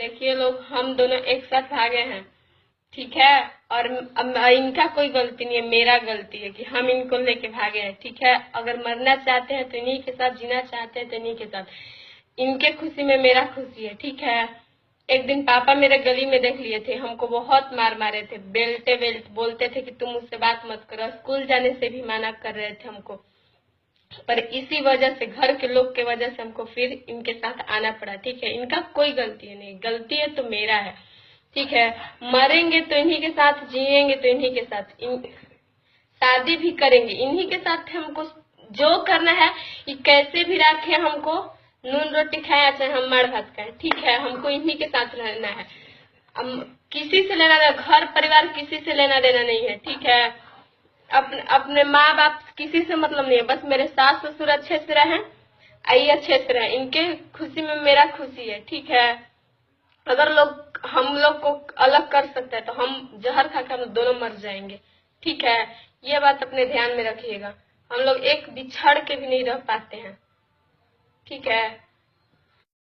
देखिए लोग, हम दोनों एक साथ भागे हैं, ठीक है। और अब इनका कोई गलती नहीं है, मेरा गलती है कि हम इनको लेके भागे हैं, ठीक है। अगर मरना चाहते हैं तो इन्हीं के साथ, जीना चाहते हैं तो इन्हीं के साथ। इनके खुशी में मेरा खुशी है, ठीक है। एक दिन पापा मेरे गली में देख लिए थे, हमको बहुत मार मारे थे, बेल्टे बेल्ट बोलते थे कि तुम मुझसे बात मत करो, स्कूल जाने से भी मना कर रहे थे हमको। पर इसी वजह से, घर के लोग के वजह से हमको फिर इनके साथ आना पड़ा, ठीक है। इनका कोई गलती है नहीं, गलती है तो मेरा है, ठीक है। मरेंगे तो इन्हीं के साथ, जिएंगे तो इन्हीं के साथ, शादी भी करेंगे इन्हीं के साथ। हमको जो करना है, ये कैसे भी रखे, हमको नून रोटी खाए चाहे हम मार भात खाए, ठीक है। हमको इन्हीं के साथ रहना है। किसी से लेना देना, घर परिवार किसी से लेना देना नहीं है, ठीक है। अपने माँ बाप किसी से मतलब नहीं है, बस मेरे सास ससुर अच्छे से रहें, आई अच्छे से रहें, इनके खुशी में मेरा खुशी है, ठीक है। अगर हम लोग को अलग कर सकते हैं तो हम जहर खाकर हम दोनों मर जाएंगे, ठीक है। ये बात अपने ध्यान में रखिएगा, हम लोग एक बिछड़ के भी नहीं रह पाते हैं, ठीक है।